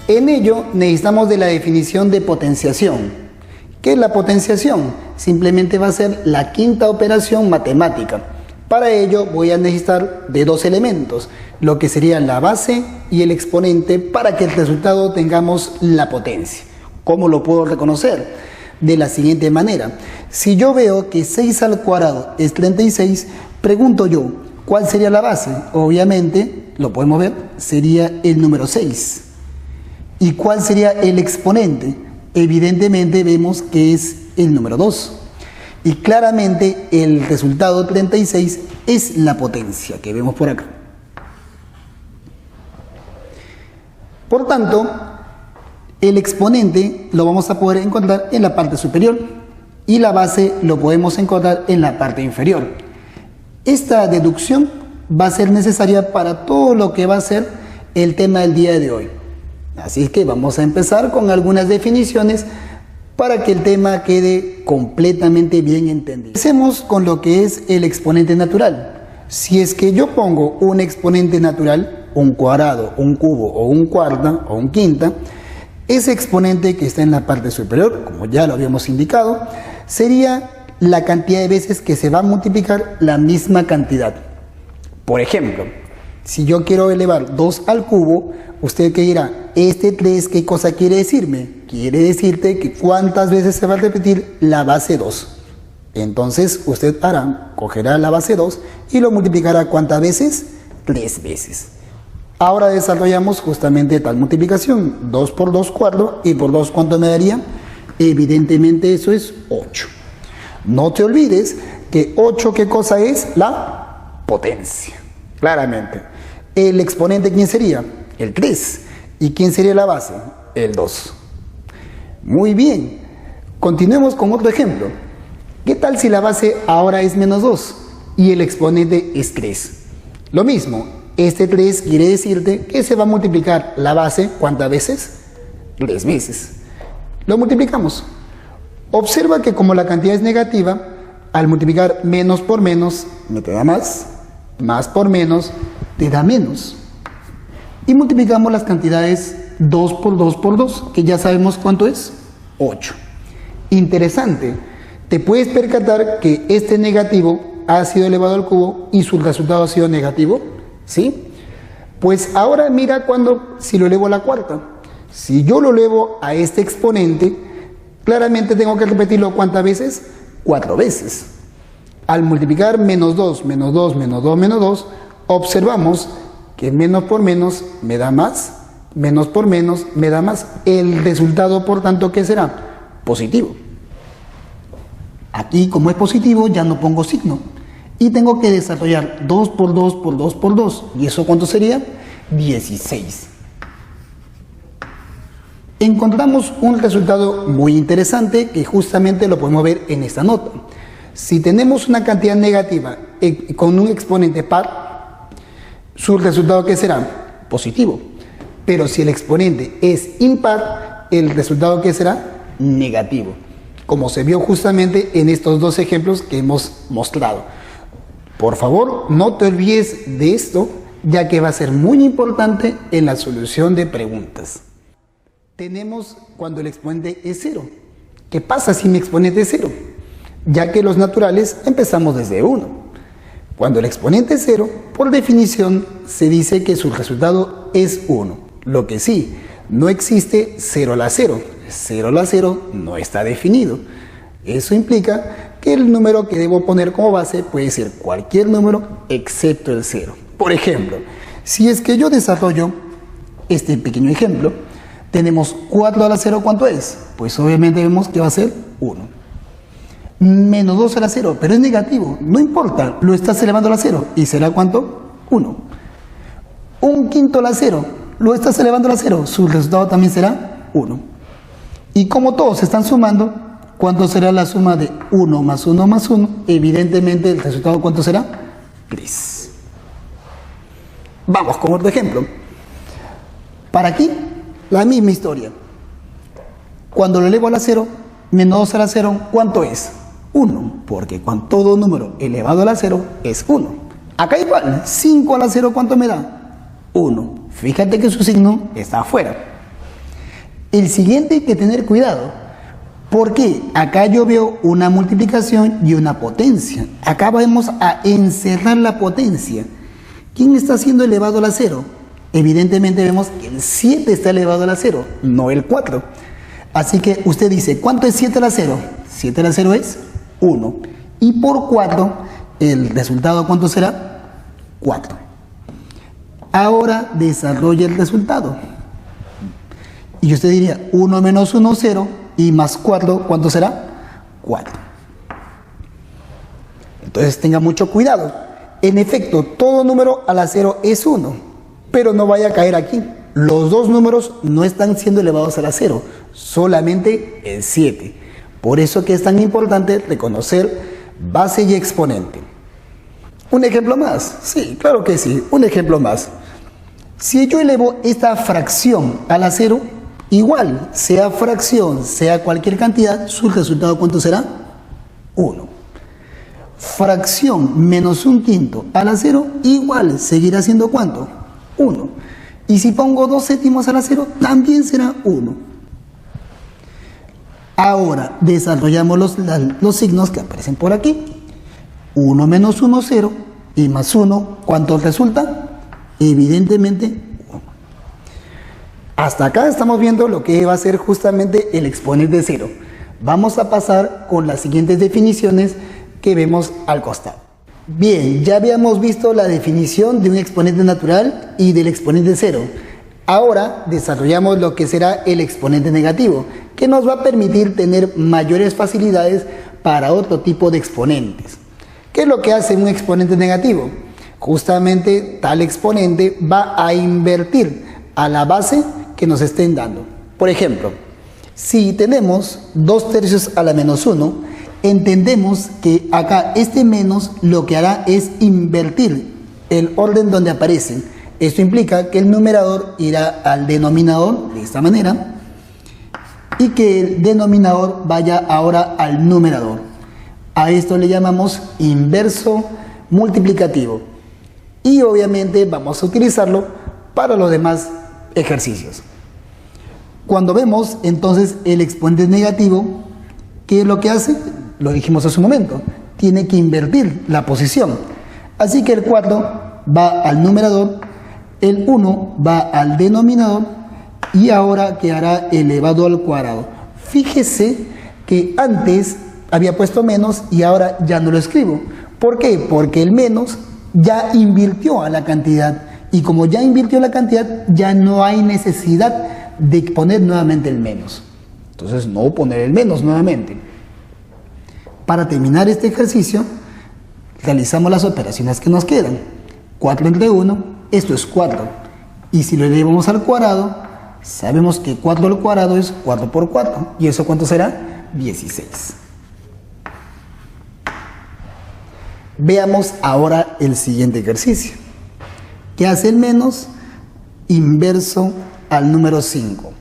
En ello necesitamos de la definición de potenciación. ¿Qué es la potenciación? Simplemente va a ser la quinta operación matemática. Para ello voy a necesitar de dos elementos, lo que sería la base y el exponente, para que el resultado tengamos la potencia. ¿Cómo lo puedo reconocer? De la siguiente manera. Si yo veo que 6 al cuadrado es 36, pregunto yo, ¿cuál sería la base? Obviamente, lo podemos ver, sería el número 6. ¿Y cuál sería el exponente? Evidentemente vemos que es el número 2. Y claramente el resultado 36 es la potencia que vemos por acá. Por tanto, el exponente lo vamos a poder encontrar en la parte superior y la base lo podemos encontrar en la parte inferior. Esta deducción va a ser necesaria para todo lo que va a ser el tema del día de hoy. Así es que vamos a empezar con algunas definiciones para que el tema quede completamente bien entendido. Empecemos con lo que es el exponente natural. Si es que yo pongo un exponente natural, un cuadrado, un cubo o un cuarta o un quinta, ese exponente que está en la parte superior, como ya lo habíamos indicado, sería la cantidad de veces que se va a multiplicar la misma cantidad. Por ejemplo, si yo quiero elevar 2 al cubo, usted que dirá, este 3, ¿qué cosa quiere decirme? Quiere decirte que cuántas veces se va a repetir la base 2. Entonces usted cogerá la base 2 y lo multiplicará ¿cuántas veces? 3 veces. Ahora desarrollamos justamente tal multiplicación. 2 por 2 cuarto y por 2 ¿cuánto me daría? Evidentemente eso es 8. No te olvides que 8 ¿qué cosa es? La potencia. Claramente. ¿El exponente quién sería? El 3. ¿Y quién sería la base? El 2. Muy bien. Continuemos con otro ejemplo. ¿Qué tal si la base ahora es menos 2 y el exponente es 3? Lo mismo, este 3 quiere decirte que se va a multiplicar la base ¿cuántas veces? 3 veces. Lo multiplicamos. Observa que como la cantidad es negativa, al multiplicar menos por menos, me te da más por menos, te da menos. Y multiplicamos las cantidades 2 por 2 por 2, que ya sabemos cuánto es, 8. Interesante, te puedes percatar que este negativo ha sido elevado al cubo y su resultado ha sido negativo, ¿sí? Pues ahora mira si lo elevo a la cuarta. Si yo lo elevo a este exponente, claramente tengo que repetirlo ¿cuántas veces? 4 veces. Al multiplicar menos 2, menos 2, menos 2, menos 2, observamos que menos por menos me da más, menos por menos me da más. El resultado, por tanto, ¿qué será? Positivo. Aquí, como es positivo, ya no pongo signo. Y tengo que desarrollar 2 por 2 por 2 por 2. ¿Y eso cuánto sería? 16. Encontramos un resultado muy interesante que justamente lo podemos ver en esta nota. Si tenemos una cantidad negativa con un exponente par, su resultado ¿qué será? Positivo. Pero si el exponente es impar, el resultado ¿qué será? Negativo. Como se vio justamente en estos dos ejemplos que hemos mostrado. Por favor, no te olvides de esto, ya que va a ser muy importante en la solución de preguntas. Tenemos cuando el exponente es 0. ¿Qué pasa si mi exponente es 0? Ya que los naturales empezamos desde 1. Cuando el exponente es 0, por definición se dice que su resultado es 1. Lo que sí, no existe 0 a la 0. 0 a la 0 no está definido. Eso implica que el número que debo poner como base puede ser cualquier número excepto el 0. Por ejemplo, si es que yo desarrollo este pequeño ejemplo, tenemos 4 a la 0, ¿cuánto es? Pues obviamente vemos que va a ser 1. Menos 2 a la 0, pero es negativo, no importa, lo estás elevando a la 0. ¿Y será cuánto? 1. Un quinto a la 0, lo estás elevando a la 0, su resultado también será 1. Y como todos se están sumando, ¿cuánto será la suma de 1 más 1 más 1? Evidentemente el resultado ¿cuánto será? 3. Vamos con otro ejemplo. Para aquí, la misma historia. Cuando lo elevo a la 0, menos 2 a la 0, ¿cuánto es? 1, porque con todo número elevado a la 0 es 1. Acá igual, 5 a la 0, ¿cuánto me da? 1. Fíjate que su signo está afuera. El siguiente hay que tener cuidado. Porque acá yo veo una multiplicación y una potencia. Acá vamos a encerrar la potencia. ¿Quién está siendo elevado a la 0? Evidentemente vemos que el 7 está elevado a la 0, no el 4. Así que usted dice, ¿cuánto es 7 a la 0? 7 a la 0 es 1. Y por 4, ¿el resultado cuánto será? 4. Ahora desarrolla el resultado. Y usted diría, 1 menos 1, 0. Y más 4, ¿cuánto será? 4. Entonces tenga mucho cuidado. En efecto, todo número a la 0 es 1, pero no vaya a caer aquí. Los dos números no están siendo elevados a la 0, solamente el 7. Por eso que es tan importante reconocer base y exponente. ¿Un ejemplo más? Sí, claro que sí, un ejemplo más. Si yo elevo esta fracción a la 0, igual, sea fracción, sea cualquier cantidad, su resultado ¿cuánto será? 1. Fracción menos 1/5 a la 0, igual, seguirá siendo ¿cuánto? 1. Y si pongo 2 séptimos a la 0, también será 1. Ahora, desarrollamos los signos que aparecen por aquí. 1 menos 1, 0. Y más 1, ¿cuánto resulta? Evidentemente, 1. Hasta acá estamos viendo lo que va a ser justamente el exponente de 0. Vamos a pasar con las siguientes definiciones que vemos al costado. Bien, ya habíamos visto la definición de un exponente natural y del exponente 0. Ahora desarrollamos lo que será el exponente negativo, que nos va a permitir tener mayores facilidades para otro tipo de exponentes. ¿Qué es lo que hace un exponente negativo? Justamente tal exponente va a invertir a la base que nos estén dando. Por ejemplo, si tenemos 2/3 a la menos 1, entendemos que acá este menos lo que hará es invertir el orden donde aparecen. Esto implica que el numerador irá al denominador de esta manera y que el denominador vaya ahora al numerador. A esto le llamamos inverso multiplicativo. Y obviamente vamos a utilizarlo para los demás ejercicios. Cuando vemos entonces el exponente negativo, ¿qué es lo que hace? Lo dijimos hace un momento, tiene que invertir la posición. Así que el 4 va al numerador, el 1 va al denominador y ahora quedará elevado al cuadrado. Fíjese que antes había puesto menos y ahora ya no lo escribo. ¿Por qué? Porque el menos ya invirtió a la cantidad y como ya invirtió la cantidad ya no hay necesidad de poner nuevamente el menos. Entonces no poner el menos nuevamente. Para terminar este ejercicio, realizamos las operaciones que nos quedan. 4 entre 1, esto es 4. Y si lo elevamos al cuadrado, sabemos que 4 al cuadrado es 4 por 4. ¿Y eso cuánto será? 16. Veamos ahora el siguiente ejercicio. ¿Qué hace el menos? Inverso al número 5.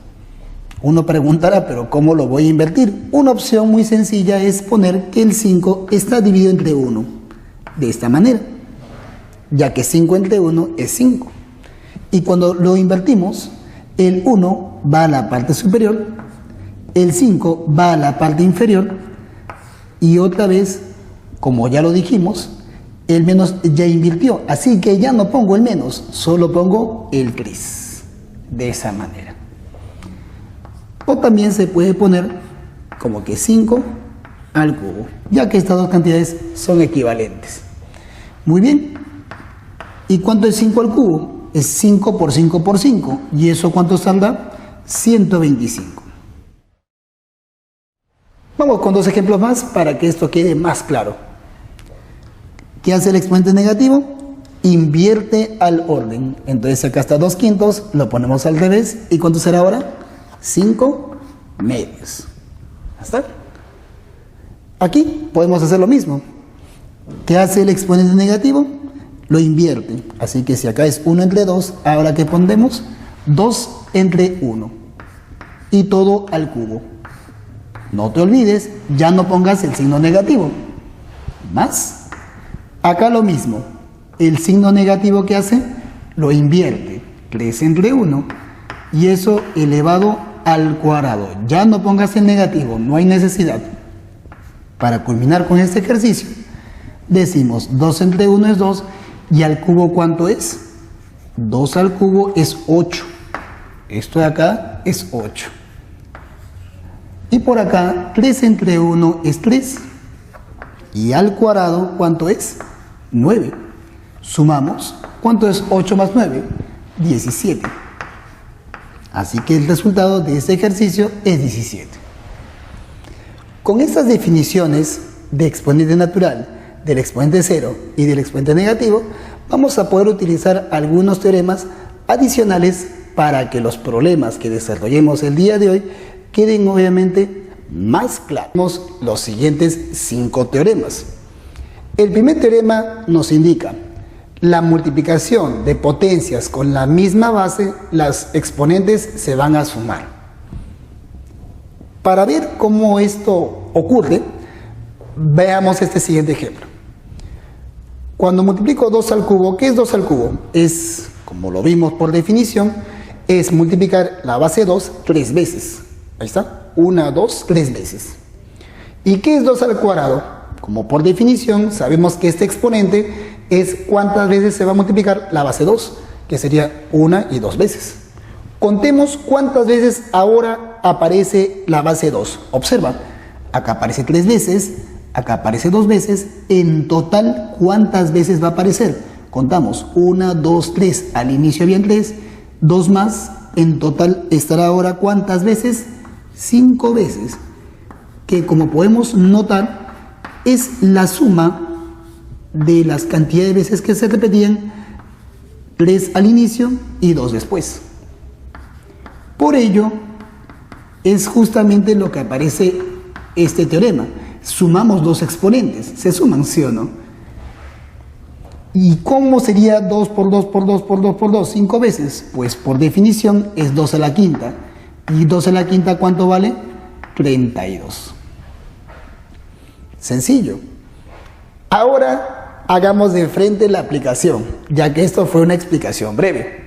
Uno preguntará, ¿pero cómo lo voy a invertir? Una opción muy sencilla es poner que el 5 está dividido entre 1. De esta manera, ya que 5 entre 1 es 5. Y cuando lo invertimos, el 1 va a la parte superior, el 5 va a la parte inferior, y otra vez, como ya lo dijimos, el menos ya invirtió. Así que ya no pongo el menos, solo pongo el 3. De esa manera. O también se puede poner como que 5 al cubo, ya que estas dos cantidades son equivalentes. Muy bien. ¿Y cuánto es 5 al cubo? Es 5 por 5 por 5. ¿Y eso cuánto saldrá? 125. Vamos con dos ejemplos más para que esto quede más claro. ¿Qué hace el exponente negativo? Invierte al orden. Entonces acá está 2/5, lo ponemos al revés. ¿Y cuánto será ahora? 5 medios. ¿Está? Aquí podemos hacer lo mismo. ¿Qué hace el exponente negativo? Lo invierte. Así que si acá es 1 entre 2, ahora ¿qué pondremos? 2 entre 1. Y todo al cubo. No te olvides, ya no pongas el signo negativo. Más. Acá lo mismo. El signo negativo que hace, lo invierte. 3 entre 1. Y eso elevado al cuadrado. Ya no pongas el negativo, no hay necesidad. Para culminar con este ejercicio, decimos 2 entre 1 es 2, y al cubo ¿cuánto es? 2 al cubo es 8. Esto de acá es 8. Y por acá 3 entre 1 es 3. Y al cuadrado ¿cuánto es? 9. Sumamos. ¿Cuánto es 8 más 9? 17. Así que el resultado de este ejercicio es 17. Con estas definiciones de exponente natural, del exponente cero y del exponente negativo, vamos a poder utilizar algunos teoremas adicionales para que los problemas que desarrollemos el día de hoy queden obviamente más claros. Los siguientes 5 teoremas. El primer teorema nos indica la multiplicación de potencias con la misma base, las exponentes se van a sumar. Para ver cómo esto ocurre, veamos este siguiente ejemplo. Cuando multiplico 2 al cubo, ¿qué es 2 al cubo? Es, como lo vimos por definición, es multiplicar la base 2 3 veces. Ahí está, 1, 2, 3 veces. ¿Y qué es 2 al cuadrado? Como por definición sabemos que este exponente es cuántas veces se va a multiplicar la base 2, que sería 1 y 2 veces. Contemos cuántas veces ahora aparece la base 2. Observa, acá aparece 3 veces, acá aparece 2 veces. En total, ¿cuántas veces va a aparecer? Contamos, 1, 2, 3. Al inicio habían 3, 2 más. En total estará ahora ¿cuántas veces? 5 veces. Que como podemos notar, es la suma de las cantidades de veces que se repetían, 3 al inicio y 2 después. Por ello, es justamente lo que aparece este teorema. Sumamos dos exponentes, se suman, ¿sí o no? ¿Y cómo sería 2 por 2 por 2 por 2 por 2? 5 veces. Pues por definición es 2 a la quinta. ¿Y 2 a la quinta cuánto vale? 32. Sencillo. Ahora hagamos de frente la aplicación, ya que esto fue una explicación breve.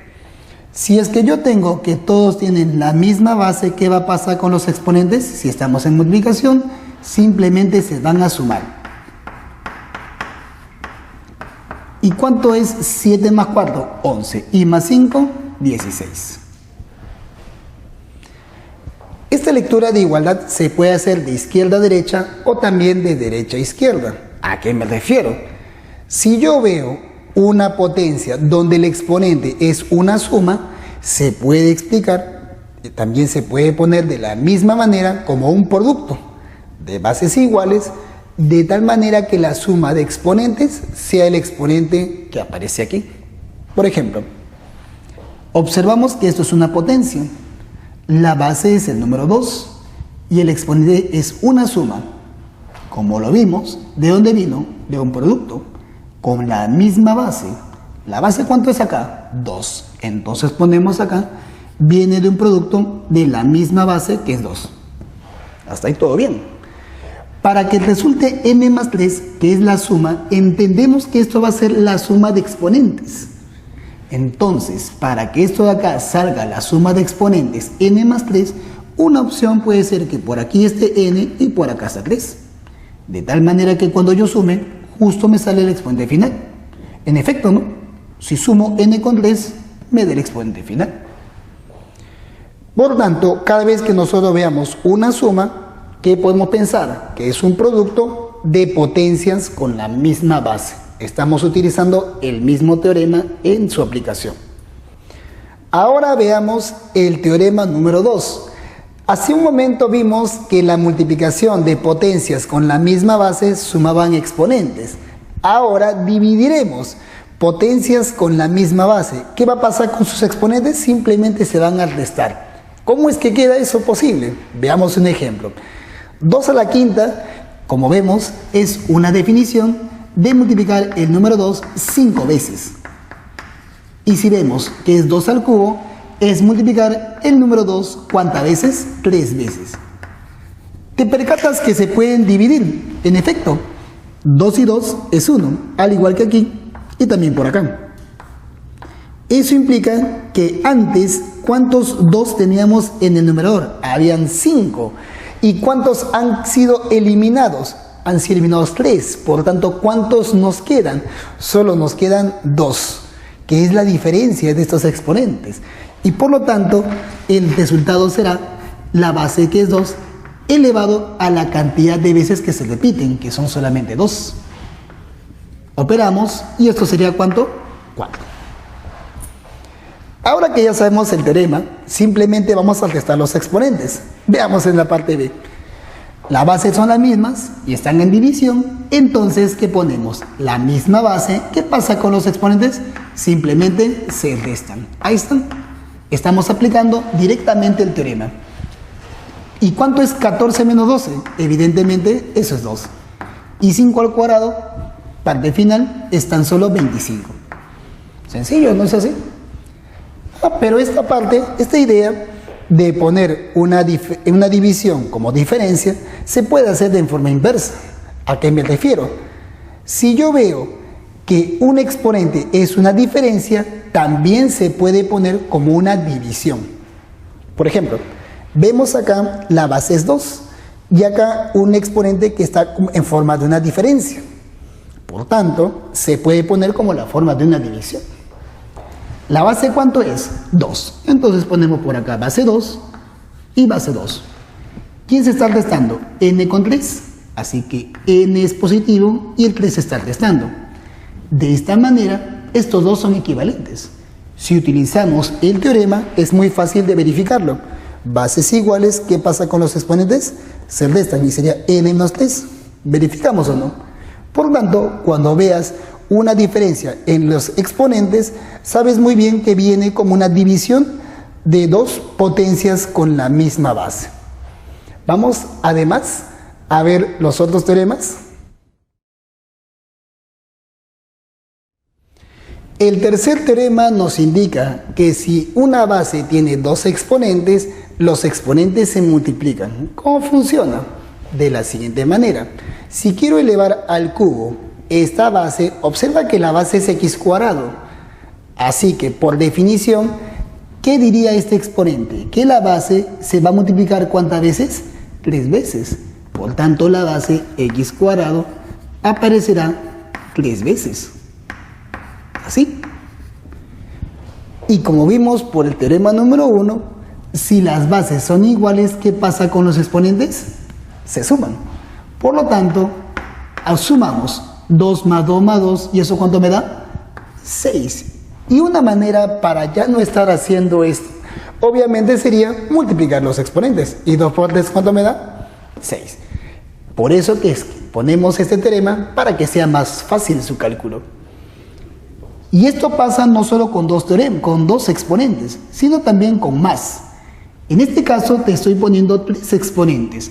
Si es que yo tengo que todos tienen la misma base, ¿qué va a pasar con los exponentes? Si estamos en multiplicación, simplemente se van a sumar. ¿Y cuánto es 7 más 4? 11. Y más 5, 16. Esta lectura de igualdad se puede hacer de izquierda a derecha o también de derecha a izquierda. ¿A qué me refiero? Si yo veo una potencia donde el exponente es una suma, se puede explicar, también se puede poner de la misma manera como un producto de bases iguales, de tal manera que la suma de exponentes sea el exponente que aparece aquí. Por ejemplo, observamos que esto es una potencia. La base es el número 2 y el exponente es una suma. Como lo vimos, ¿de dónde vino? De un producto con la misma base. ¿La base cuánto es acá? 2. Entonces ponemos acá, viene de un producto de la misma base que es 2. Hasta ahí todo bien. Para que resulte m más 3, que es la suma, entendemos que esto va a ser la suma de exponentes. Entonces, para que esto de acá salga la suma de exponentes n más 3, una opción puede ser que por aquí esté n y por acá está 3. De tal manera que cuando yo sume, justo me sale el exponente final. En efecto, ¿no? Si sumo n con 3, me da el exponente final. Por tanto, cada vez que nosotros veamos una suma, ¿qué podemos pensar? Que es un producto de potencias con la misma base. Estamos utilizando el mismo teorema en su aplicación. Ahora veamos el teorema número 2. Hace un momento vimos que la multiplicación de potencias con la misma base sumaban exponentes. Ahora dividiremos potencias con la misma base. ¿Qué va a pasar con sus exponentes? Simplemente se van a restar. ¿Cómo es que queda eso posible? Veamos un ejemplo. 2 a la quinta, como vemos, es una definición de multiplicar el número 2 5 veces. Y si vemos que es 2 al cubo, es multiplicar el número 2, ¿cuántas veces? 3 veces. ¿Te percatas que se pueden dividir? En efecto, 2 y 2 es 1, al igual que aquí y también por acá. Eso implica que antes, ¿cuántos 2 teníamos en el numerador? Habían 5. ¿Y cuántos han sido eliminados? Han sido eliminados 3. Por lo tanto, ¿cuántos nos quedan? Solo nos quedan 2, que es la diferencia de estos exponentes. Y por lo tanto, el resultado será la base, que es 2, elevado a la cantidad de veces que se repiten, que son solamente 2. Operamos y esto sería ¿cuánto? 4. Ahora que ya sabemos el teorema, simplemente vamos a restar los exponentes. Veamos en la parte B. Las bases son las mismas y están en división, entonces ¿qué ponemos? La misma base. ¿Qué pasa con los exponentes? Simplemente se restan. Ahí están. Estamos aplicando directamente el teorema. ¿Y cuánto es 14 menos 12? Evidentemente eso es 2. Y 5 al cuadrado, parte final, es tan solo 25. Sencillo, ¿no es así? Pero esta parte, esta idea de poner una división como diferencia, se puede hacer de forma inversa. ¿A qué me refiero? Si yo veo que un exponente es una diferencia, también se puede poner como una división. Por ejemplo, vemos acá la base es 2 y acá un exponente que está en forma de una diferencia. Por tanto, se puede poner como la forma de una división. ¿La base cuánto es? 2. Entonces ponemos por acá base 2 y base 2. ¿Quién se está restando? N con 3. Así que N es positivo y el 3 se está restando. De esta manera, estos dos son equivalentes. Si utilizamos el teorema, es muy fácil de verificarlo. Bases iguales, ¿qué pasa con los exponentes? Se restan y sería N menos 3. ¿Verificamos o no? Por lo tanto, cuando veas una diferencia en los exponentes, sabes muy bien que viene como una división de dos potencias con la misma base. Vamos además a ver los otros teoremas. El tercer teorema nos indica que si una base tiene dos exponentes, los exponentes se multiplican. ¿Cómo funciona? De la siguiente manera. Si quiero elevar al cubo esta base, observa que la base es x cuadrado. Así que, por definición, ¿qué diría este exponente? Que la base se va a multiplicar ¿cuántas veces? 3 veces. Por tanto, la base x cuadrado aparecerá 3 veces. Así. Y como vimos por el teorema número 1, si las bases son iguales, ¿qué pasa con los exponentes? Se suman. Por lo tanto, sumamos 2 más 2 más 2, ¿y eso cuánto me da? 6. Y una manera para ya no estar haciendo esto, obviamente sería multiplicar los exponentes. ¿Y 2 por 3 cuánto me da? 6. Por eso que ponemos este teorema para que sea más fácil su cálculo. Y esto pasa no solo con dos exponentes, sino también con más. En este caso te estoy poniendo 3 exponentes.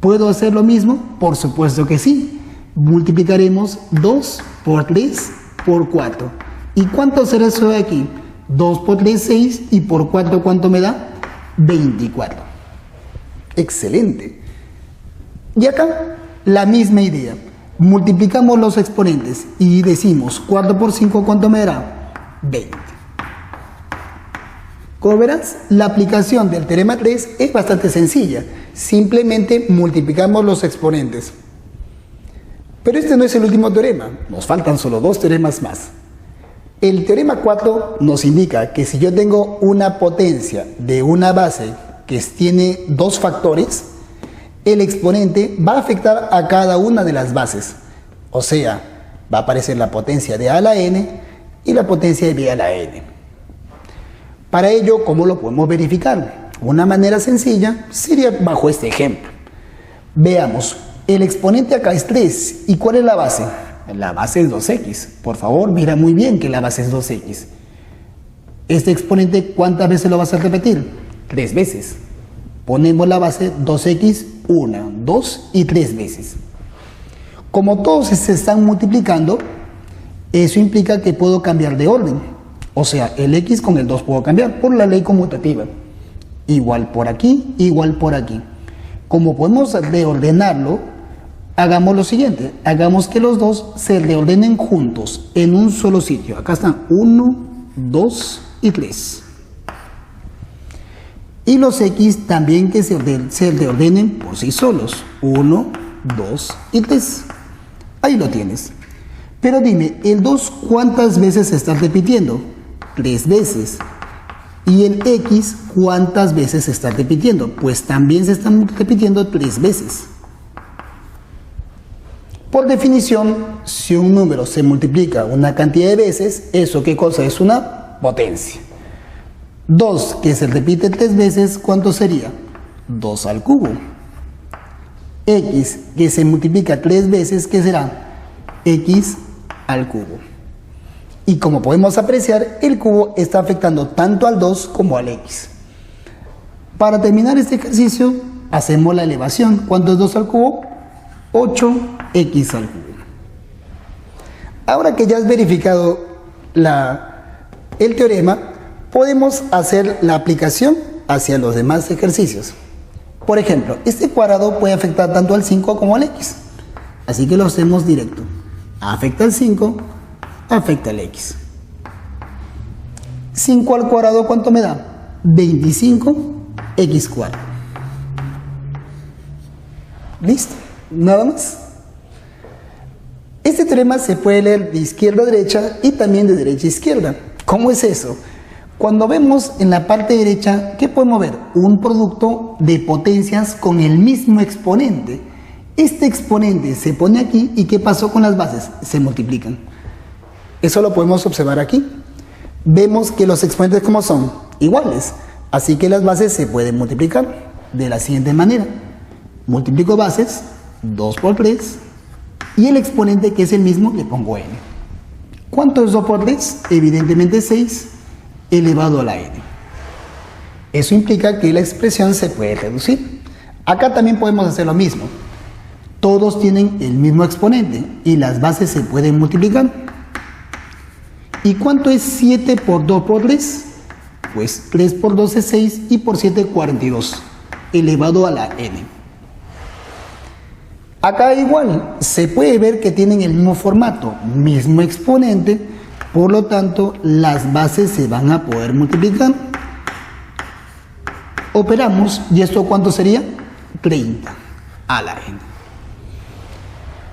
¿Puedo hacer lo mismo? Por supuesto que sí. Multiplicaremos 2 por 3 por 4. ¿Y cuánto será eso de aquí? 2 por 3, 6, y por 4, ¿cuánto me da? 24. Excelente. Y acá, la misma idea. Multiplicamos los exponentes y decimos 4 por 5, ¿cuánto me dará? 20. Como verás, la aplicación del teorema 3 es bastante sencilla. Simplemente multiplicamos los exponentes. Pero este no es el último teorema. Nos faltan solo 2 teoremas más. El teorema 4 nos indica que si yo tengo una potencia de una base que tiene 2 factores, el exponente va a afectar a cada una de las bases. O sea, va a aparecer la potencia de A a la N y la potencia de B a la N. Para ello, ¿cómo lo podemos verificar? Una manera sencilla sería bajo este ejemplo. Veamos, el exponente acá es 3. ¿Y cuál es la base? La base es 2x. Por favor, mira muy bien que la base es 2x. Este exponente, ¿cuántas veces lo vas a repetir? 3 veces. Ponemos la base 2x 1, 2 y 3 veces. Como todos se están multiplicando, eso implica que puedo cambiar de orden. O sea, el x con el 2 puedo cambiar por la ley conmutativa. Igual por aquí, igual por aquí. Como podemos reordenarlo, hagamos lo siguiente. Hagamos que los dos se reordenen juntos en un solo sitio. Acá están 1, 2 y 3. Y los x también que se ordenen por sí solos. 1, 2 y 3. Ahí lo tienes. Pero dime, ¿el 2 cuántas veces se está repitiendo? 3 veces. ¿Y el x cuántas veces se está repitiendo? Pues también se están repitiendo 3 veces. Por definición, si un número se multiplica una cantidad de veces, ¿eso qué cosa es? Una potencia. 2 que se repite 3 veces, ¿cuánto sería? 2 al cubo. X que se multiplica 3 veces, ¿qué será? X al cubo. Y como podemos apreciar, el cubo está afectando tanto al 2 como al X. Para terminar este ejercicio, hacemos la elevación. ¿Cuánto es 2 al cubo? 8x al cubo. Ahora que ya has verificado el teorema, podemos hacer la aplicación hacia los demás ejercicios. Por ejemplo, este cuadrado puede afectar tanto al 5 como al x. Así que lo hacemos directo. Afecta al 5, afecta al x. 5 al cuadrado, ¿cuánto me da? 25x cuadrado. ¿Listo? Nada más. Este teorema se puede leer de izquierda a derecha y también de derecha a izquierda. ¿Cómo es eso? Cuando vemos en la parte derecha, ¿qué podemos ver? Un producto de potencias con el mismo exponente. Este exponente se pone aquí y ¿qué pasó con las bases? Se multiplican. Eso lo podemos observar aquí. Vemos que los exponentes, ¿cómo son? Iguales. Así que las bases se pueden multiplicar de la siguiente manera. Multiplico bases, 2 por 3, y el exponente que es el mismo le pongo n. ¿Cuánto es 2 por 3? Evidentemente 6 elevado a la n. Eso implica que la expresión se puede reducir. Acá también podemos hacer lo mismo. Todos tienen el mismo exponente y las bases se pueden multiplicar. ¿Y cuánto es 7 por 2 por 3? Pues 3 por 2 es 6 y por 7 42 elevado a la n. Acá igual, se puede ver que tienen el mismo formato, mismo exponente, por lo tanto las bases se van a poder multiplicar. Operamos, ¿y esto cuánto sería? 30 a la n.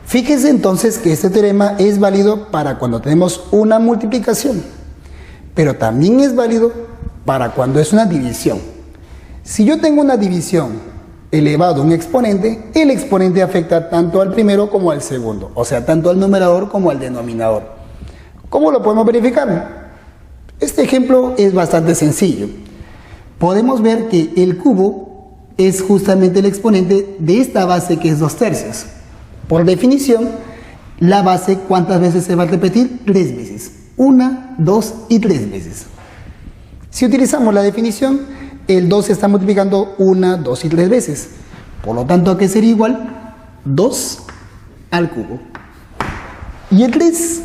Fíjense entonces que este teorema es válido para cuando tenemos una multiplicación, pero también es válido para cuando es una división. Si yo tengo una división elevado a un exponente, el exponente afecta tanto al primero como al segundo, o sea, tanto al numerador como al denominador. ¿Cómo lo podemos verificar? Este ejemplo es bastante sencillo. Podemos ver que el cubo es justamente el exponente de esta base que es 2/3. Por definición, la base, ¿cuántas veces se va a repetir? 3 veces. 1, 2 y 3 veces. Si utilizamos la definición, el 2 se está multiplicando 1, 2 y 3 veces. Por lo tanto, ¿a qué sería igual? 2 al cubo. ¿Y el 3?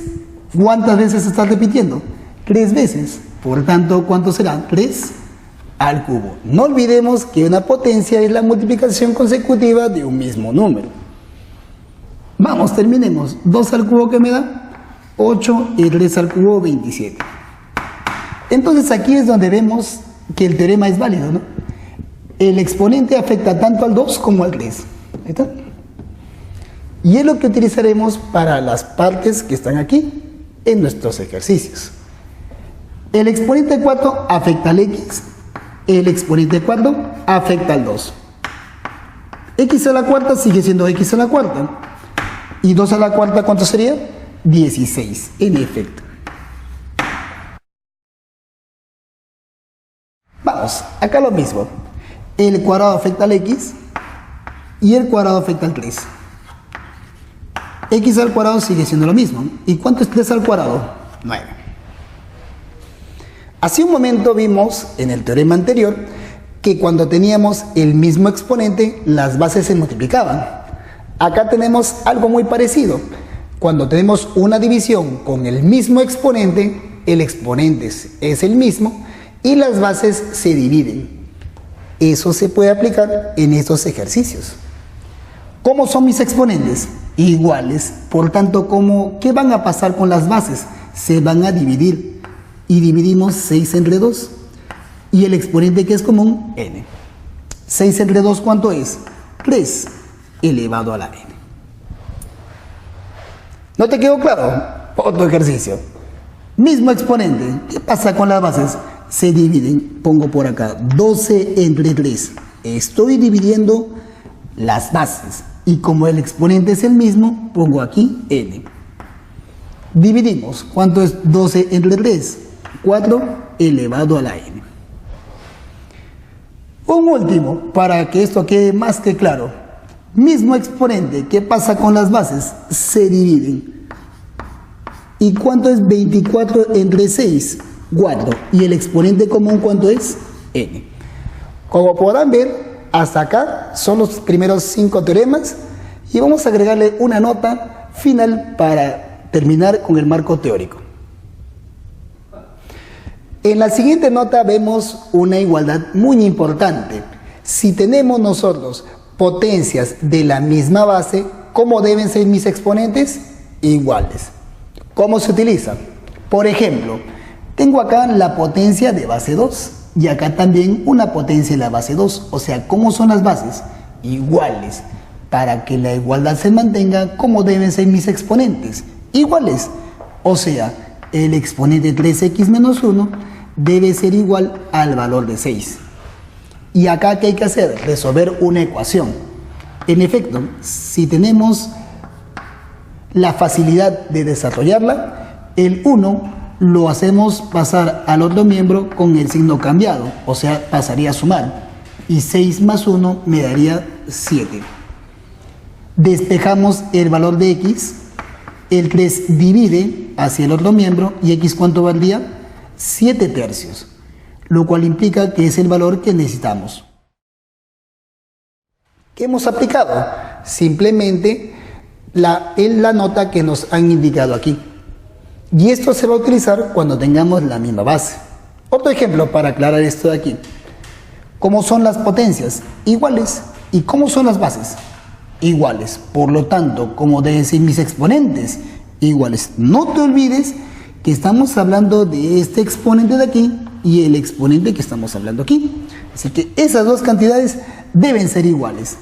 ¿Cuántas veces se está repitiendo? 3 veces. Por tanto, ¿cuánto será? 3 al cubo. No olvidemos que una potencia es la multiplicación consecutiva de un mismo número. Vamos, terminemos. 2 al cubo, ¿qué me da? 8 y 3 al cubo, 27. Entonces aquí es donde vemos que el teorema es válido, ¿no? El exponente afecta tanto al 2 como al 3. ¿Ahí está? Y es lo que utilizaremos para las partes que están aquí en nuestros ejercicios. El exponente 4 afecta al x. El exponente 4 afecta al 2. X a la cuarta sigue siendo x a la cuarta. ¿Y 2 a la cuarta cuánto sería? 16, en efecto. Vamos, acá lo mismo. El cuadrado afecta al x y el cuadrado afecta al 3. X al cuadrado sigue siendo lo mismo. ¿Y cuánto es 3 al cuadrado? 9. Hace un momento vimos en el teorema anterior que cuando teníamos el mismo exponente, las bases se multiplicaban. Acá tenemos algo muy parecido. Cuando tenemos una división con el mismo exponente, el exponente es el mismo y las bases se dividen. Eso se puede aplicar en estos ejercicios. ¿Cómo son mis exponentes? Iguales. Por tanto, ¿qué van a pasar con las bases? Se van a dividir. Y dividimos 6 entre 2. y el exponente que es común, n. 6 entre 2, ¿cuánto es? 3 elevado a la n. ¿No te quedó claro? Otro ejercicio. Mismo exponente. ¿Qué pasa con las bases? Se dividen. Pongo por acá 12 entre 3. Estoy dividiendo las bases. Y como el exponente es el mismo, pongo aquí n. Dividimos. ¿Cuánto es 12 entre 3? 4 elevado a la n. Un último, para que esto quede más que claro. Mismo exponente. ¿Qué pasa con las bases? Se dividen. ¿Y cuánto es 24 entre 6? 4. ¿Y el exponente común cuánto es? n. Como podrán ver, hasta acá son los primeros 5 teoremas y vamos a agregarle una nota final para terminar con el marco teórico. En la siguiente nota vemos una igualdad muy importante. Si tenemos nosotros potencias de la misma base, ¿cómo deben ser mis exponentes? Iguales. ¿Cómo se utiliza? Por ejemplo, tengo acá la potencia de base 2 y acá también una potencia de la base 2. O sea, ¿cómo son las bases? Iguales. Para que la igualdad se mantenga, ¿cómo deben ser mis exponentes? Iguales. O sea, el exponente 3x menos 1 debe ser igual al valor de 6. ¿Y acá qué hay que hacer? Resolver una ecuación. En efecto, si tenemos la facilidad de desarrollarla, el 1 lo hacemos pasar al otro miembro con el signo cambiado, o sea, pasaría a sumar, y 6 más 1 me daría 7. Despejamos el valor de x, el 3 divide hacia el otro miembro, y x ¿cuánto valdría? 7 tercios, lo cual implica que es el valor que necesitamos. ¿Qué hemos aplicado? Simplemente la nota que nos han indicado aquí. Y esto se va a utilizar cuando tengamos la misma base. Otro ejemplo para aclarar esto de aquí. ¿Cómo son las potencias? Iguales. ¿Y cómo son las bases? Iguales. Por lo tanto, ¿cómo deben ser mis exponentes? Iguales. No te olvides que estamos hablando de este exponente de aquí y el exponente que estamos hablando aquí. Así que esas dos cantidades deben ser iguales.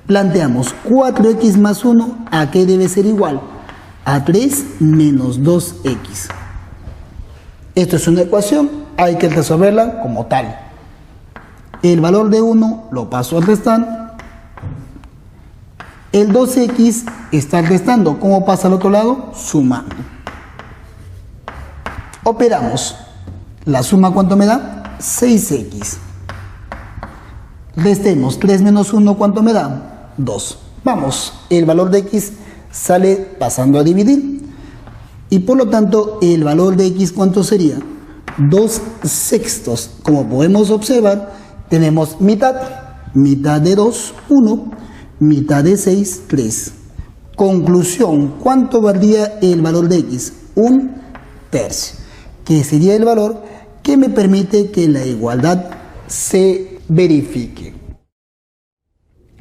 Planteamos 4x más 1, ¿a qué debe ser igual? A 3 menos 2x. Esto es una ecuación, hay que resolverla como tal. El valor de 1 lo paso al restar. El 2x está restando. ¿Cómo pasa al otro lado? Sumando. Operamos. La suma, ¿cuánto me da? 6x. Restemos 3 menos 1, ¿cuánto me da? 2. Vamos, el valor de x sale pasando a dividir. Y por lo tanto, el valor de x, ¿cuánto sería? 2 sextos. Como podemos observar, tenemos mitad. Mitad de 2, 1. Mitad de 6, 3. Conclusión, ¿cuánto valdría el valor de x? 1 tercio. Que sería el valor que me permite que la igualdad se verifique.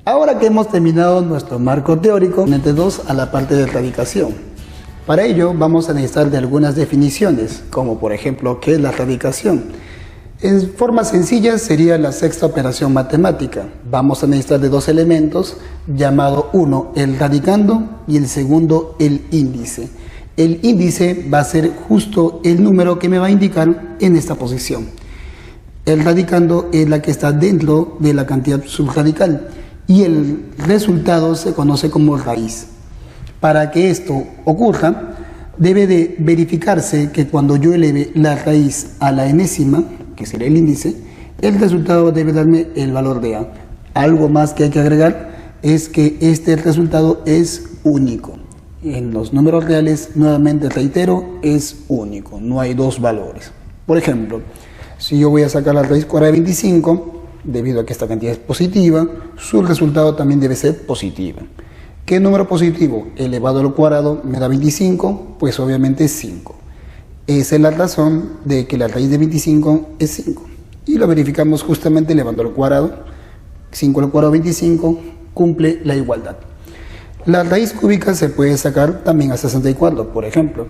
Ahora que hemos terminado nuestro marco teórico, entre 2 a la parte de radicación. Para ello vamos a necesitar de algunas definiciones, como por ejemplo, ¿qué es la radicación? En forma sencilla sería la sexta operación matemática. Vamos a necesitar de dos elementos, llamado uno el radicando y el segundo el índice. El índice va a ser justo el número que me va a indicar en esta posición. El radicando es la que está dentro de la cantidad subradical y el resultado se conoce como raíz. Para que esto ocurra, debe de verificarse que cuando yo eleve la raíz a la enésima, que sería el índice, el resultado debe darme el valor de a. Algo más que hay que agregar es que este resultado es único. En los números reales, nuevamente reitero, es único, no hay dos valores. Por ejemplo, si yo voy a sacar la raíz cuadrada de 25, debido a que esta cantidad es positiva, su resultado también debe ser positivo. ¿Qué número positivo elevado al cuadrado me da 25? Pues obviamente es 5. Esa es la razón de que la raíz de 25 es 5. Y lo verificamos justamente elevando al cuadrado. 5 al cuadrado 25 cumple la igualdad. La raíz cúbica se puede sacar también a 64, por ejemplo,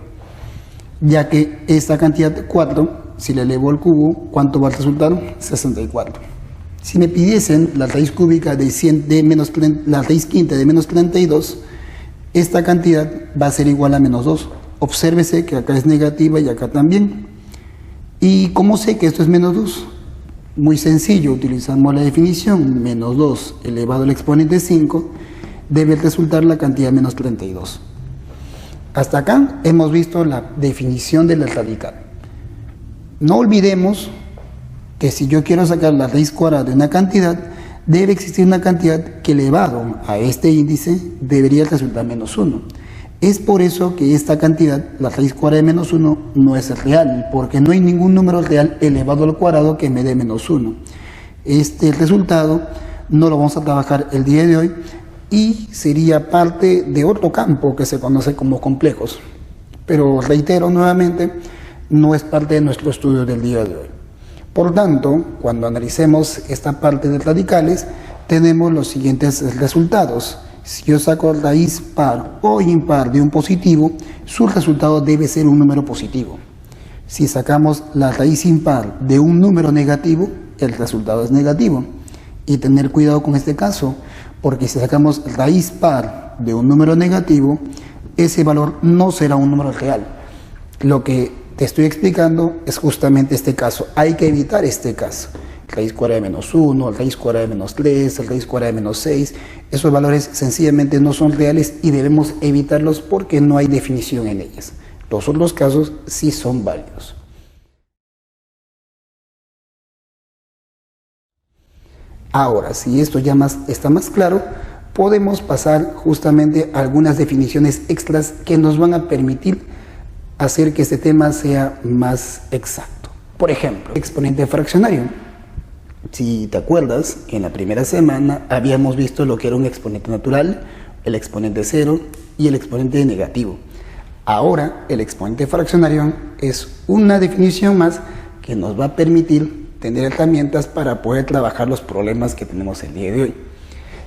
ya que esta cantidad 4 si le elevo al cubo, ¿cuánto va a resultar? 64. Si me pidiesen la raíz cúbica de, 100 de menos, la raíz quinta de menos 32, esta cantidad va a ser igual a menos 2. Obsérvese que acá es negativa y acá también. ¿Y cómo sé que esto es menos 2? Muy sencillo, utilizamos la definición, menos 2 elevado al exponente 5, debe resultar la cantidad menos 32. Hasta acá hemos visto la definición de la radical. No olvidemos que si yo quiero sacar la raíz cuadrada de una cantidad, debe existir una cantidad que elevado a este índice debería resultar menos 1. Es por eso que esta cantidad, la raíz cuadrada de menos 1, no es real, porque no hay ningún número real elevado al cuadrado que me dé menos 1. Este resultado no lo vamos a trabajar el día de hoy y sería parte de otro campo que se conoce como complejos. Pero reitero nuevamente, no es parte de nuestro estudio del día de hoy. Por tanto, cuando analicemos esta parte de radicales, tenemos los siguientes resultados. Si yo saco raíz par o impar de un positivo, su resultado debe ser un número positivo. Si sacamos la raíz impar de un número negativo, el resultado es negativo. Y tener cuidado con este caso, porque si sacamos raíz par de un número negativo, ese valor no será un número real. Lo que te estoy explicando es justamente este caso. Hay que evitar este caso. Raíz cuadrada de menos 1, raíz cuadrada de menos 3, raíz cuadrada de menos 6. Esos valores sencillamente no son reales y debemos evitarlos porque no hay definición en ellas. Los otros casos sí son válidos. Ahora, si esto ya está más claro, podemos pasar justamente a algunas definiciones extras que nos van a permitir hacer que este tema sea más exacto. Por ejemplo, exponente fraccionario. Si te acuerdas, en la primera semana habíamos visto lo que era un exponente natural, el exponente cero y el exponente negativo. Ahora, el exponente fraccionario es una definición más que nos va a permitir tener herramientas para poder trabajar los problemas que tenemos el día de hoy.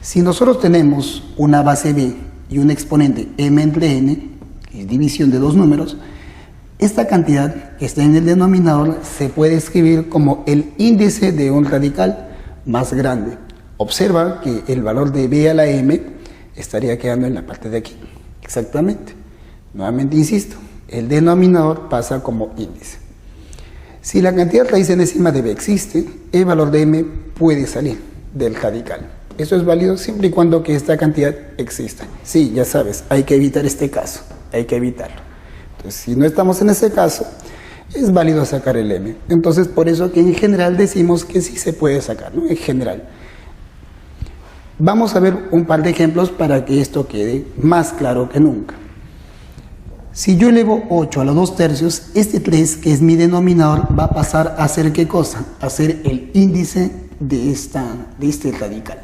Si nosotros tenemos una base b y un exponente m entre n, que es división de dos números, esta cantidad que está en el denominador se puede escribir como el índice de un radical más grande. Observa que el valor de b a la m estaría quedando en la parte de aquí. Exactamente. Nuevamente insisto, el denominador pasa como índice. Si la cantidad raíz enésima de b existe, el valor de m puede salir del radical. Eso es válido siempre y cuando que esta cantidad exista. Sí, ya sabes, hay que evitar este caso, hay que evitarlo. Entonces, si no estamos en ese caso, es válido sacar el m. Entonces, por eso que en general decimos que sí se puede sacar, ¿no? En general. Vamos a ver un par de ejemplos para que esto quede más claro que nunca. Si yo elevo 8 a la 2 tercios, este 3, que es mi denominador, va a pasar a ser ¿qué cosa? A ser el índice de este radical.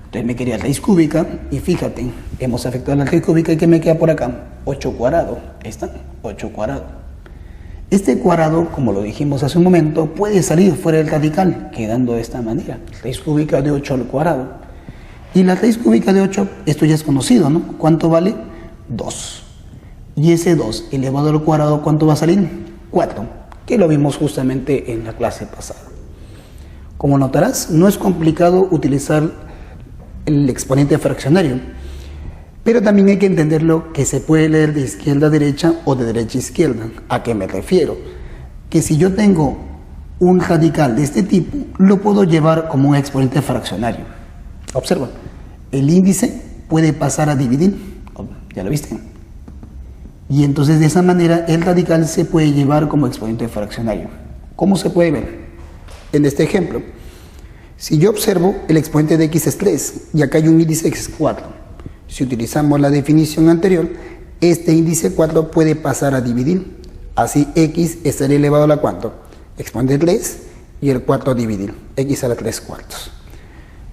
Entonces me quería raíz cúbica y fíjate, hemos afectado la raíz cúbica y ¿qué me queda por acá? 8 cuadrado. Ahí está, 8 cuadrado. Este cuadrado, como lo dijimos hace un momento, puede salir fuera del radical, quedando de esta manera. Raíz cúbica de 8 al cuadrado. Y la raíz cúbica de 8, esto ya es conocido, ¿no? ¿Cuánto vale? 2. Y ese 2 elevado al cuadrado, ¿cuánto va a salir? 4, que lo vimos justamente en la clase pasada. Como notarás, no es complicado utilizar el exponente fraccionario, pero también hay que entenderlo que se puede leer de izquierda a derecha o de derecha a izquierda. ¿A qué me refiero? Que si yo tengo un radical de este tipo, lo puedo llevar como un exponente fraccionario. Observa, el índice puede pasar a dividir, ¿ya lo viste? Y entonces de esa manera el radical se puede llevar como exponente fraccionario. ¿Cómo se puede ver? En este ejemplo, si yo observo el exponente de x es 3 y acá hay un índice x es 4, si utilizamos la definición anterior, este índice 4 puede pasar a dividir. Así x estaría elevado a la ¿cuánto? Exponente 3 y el 4 a dividir, x a la 3 cuartos.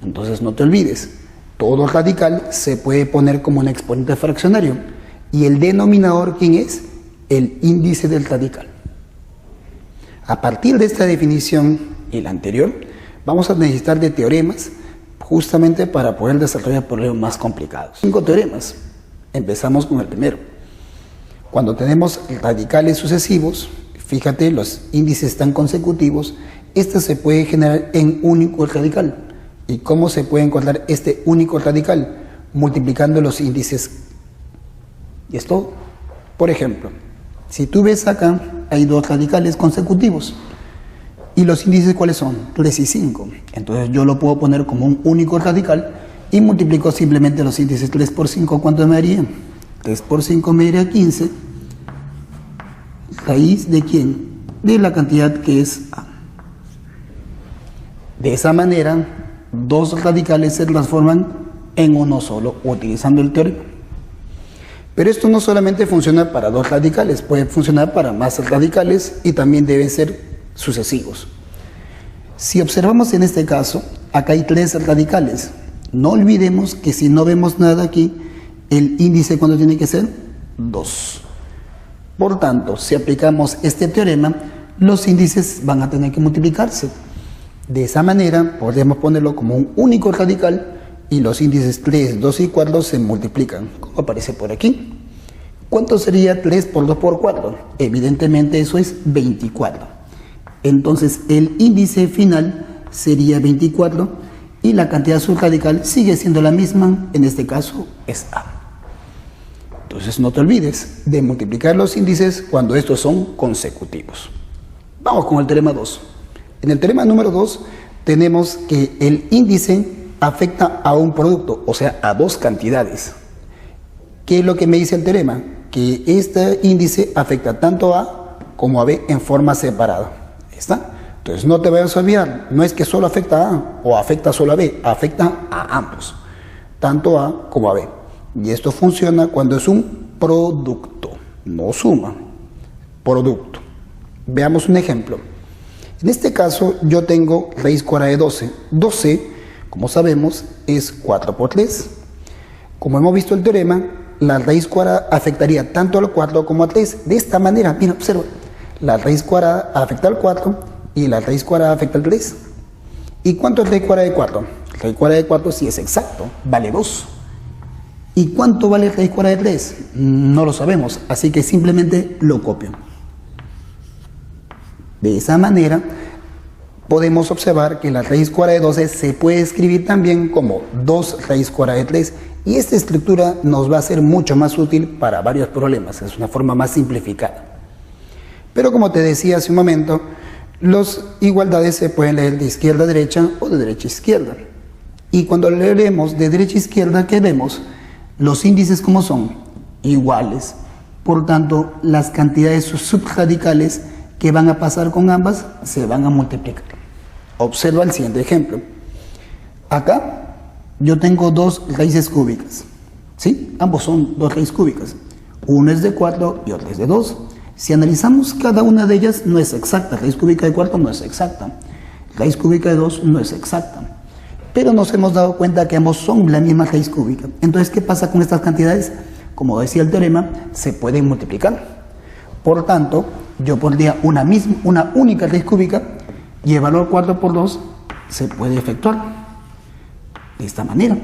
Entonces no te olvides, todo radical se puede poner como un exponente fraccionario. Y el denominador, ¿quién es? El índice del radical. A partir de esta definición y la anterior, vamos a necesitar de teoremas justamente para poder desarrollar problemas más complicados. 5 teoremas. Empezamos con el primero. Cuando tenemos radicales sucesivos, Fíjate, los índices están consecutivos. Este se puede generar en único radical. ¿Y cómo se puede encontrar este único radical? Multiplicando los índices. Y es todo. Por ejemplo, si tú ves acá, hay dos radicales consecutivos. ¿Y los índices cuáles son? 3 y 5. Entonces yo lo puedo poner como un único radical y multiplico simplemente los índices. 3 por 5, ¿cuánto me daría? 3 por 5 me daría 15. ¿Raíz de quién? De la cantidad que es A. De esa manera, dos radicales se transforman en uno solo, utilizando el teorema. Pero esto no solamente funciona para dos radicales, puede funcionar para más radicales y también deben ser sucesivos. Si observamos en este caso, acá hay 3 radicales. No olvidemos que si no vemos nada aquí, el índice ¿cuánto tiene que ser? 2. Por tanto, si aplicamos este teorema, los índices van a tener que multiplicarse. De esa manera, podemos ponerlo como un único radical y los índices 3, 2 y 4 se multiplican, como aparece por aquí. ¿Cuánto sería 3 por 2 por 4? Evidentemente eso es 24. Entonces el índice final sería 24 y la cantidad subradical sigue siendo la misma, en este caso es A. Entonces no te olvides de multiplicar los índices cuando estos son consecutivos. Vamos con el teorema 2. En el teorema número 2 tenemos que el índice afecta a un producto, o sea, a dos cantidades. ¿Qué es lo que me dice el teorema? Que este índice afecta tanto a A como a B en forma separada. ¿Está? Entonces no te vayas a olvidar, no es que solo afecta a A o afecta solo a B, afecta a ambos, tanto A como a B. Y esto funciona cuando es un producto, no suma, producto. Veamos un ejemplo. En este caso yo tengo raíz cuadrada de 12. 12, como sabemos, es 4 por 3. Como hemos visto el teorema, la raíz cuadrada afectaría tanto al 4 como al 3. De esta manera, mira, observa. La raíz cuadrada afecta al 4 y la raíz cuadrada afecta al 3. ¿Y cuánto es raíz cuadrada de 4? Raíz cuadrada de 4 sí es exacto, vale 2. ¿Y cuánto vale raíz cuadrada de 3? No lo sabemos, así que simplemente lo copio. De esa manera podemos observar que la raíz cuadrada de 12 se puede escribir también como 2 raíz cuadrada de 3 y esta estructura nos va a ser mucho más útil para varios problemas, es una forma más simplificada. Pero como te decía hace un momento, las igualdades se pueden leer de izquierda a derecha o de derecha a izquierda. Y cuando leemos de derecha a izquierda, ¿qué vemos? Los índices ¿cómo son? Iguales. Por tanto, las cantidades subradicales que van a pasar con ambas se van a multiplicar. Observa el siguiente ejemplo. Acá yo tengo 2 raíces cúbicas. ¿Sí? Ambos son 2 raíces cúbicas. Uno es de 4 y otro es de 2. Si analizamos cada una de ellas, no es exacta. Raíz cúbica de 4 no es exacta. Raíz cúbica de 2 no es exacta. Pero nos hemos dado cuenta que ambos son la misma raíz cúbica. Entonces, ¿qué pasa con estas cantidades? Como decía el teorema, se pueden multiplicar. Por tanto, yo pondría una única raíz cúbica y el valor 4 por 2 se puede efectuar de esta manera.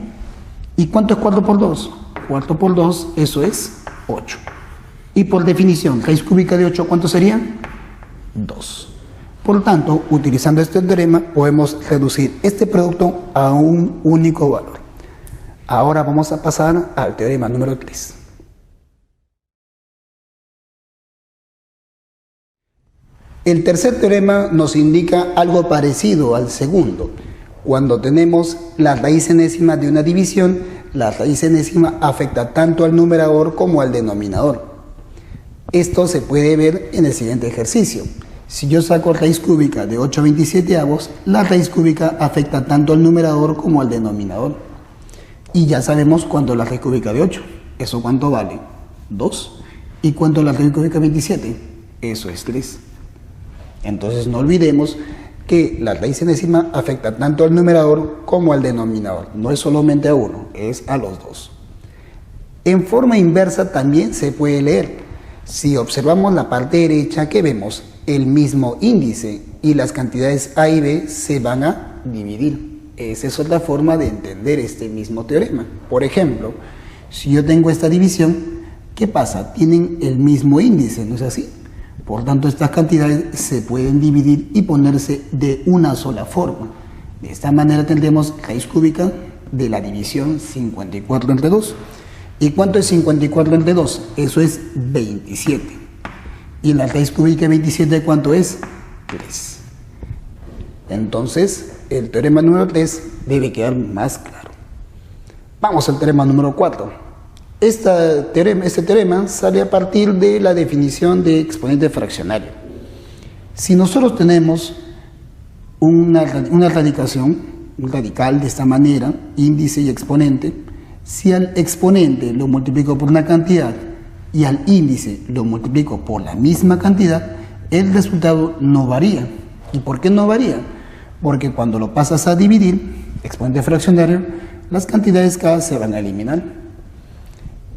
¿Y cuánto es 4 por 2? 4 por 2, eso es 8. Y por definición, raíz cúbica de 8, ¿cuánto sería? 2. Por tanto, utilizando este teorema, podemos reducir este producto a un único valor. Ahora vamos a pasar al teorema número 3. El tercer teorema nos indica algo parecido al segundo. Cuando tenemos la raíz enésima de una división, la raíz enésima afecta tanto al numerador como al denominador. Esto se puede ver en el siguiente ejercicio. Si yo saco raíz cúbica de 8/27, la raíz cúbica afecta tanto al numerador como al denominador. Y ya sabemos cuánto es la raíz cúbica de 8. ¿Eso cuánto vale? 2. ¿Y cuánto es la raíz cúbica de 27? Eso es 3. Entonces no olvidemos que la raíz enésima afecta tanto al numerador como al denominador. No es solamente a uno, es a los dos. En forma inversa también se puede leer. Si observamos la parte derecha, ¿qué vemos? El mismo índice y las cantidades A y B se van a dividir. Esa es otra forma de entender este mismo teorema. Por ejemplo, si yo tengo esta división, ¿qué pasa? Tienen el mismo índice, ¿no es así? Por tanto, estas cantidades se pueden dividir y ponerse de una sola forma. De esta manera tendremos raíz cúbica de la división 54 entre 2. ¿Y cuánto es 54 entre 2? Eso es 27. ¿Y la raíz cúbica de 27 cuánto es? 3. Entonces, el teorema número 3 debe quedar más claro. Vamos al teorema número 4. Este teorema sale a partir de la definición de exponente fraccionario. Si nosotros tenemos una radicación, un radical de esta manera, índice y exponente, si al exponente lo multiplico por una cantidad y al índice lo multiplico por la misma cantidad, el resultado no varía. ¿Y por qué no varía? Porque cuando lo pasas a dividir, exponente fraccionario, las cantidades K se van a eliminar.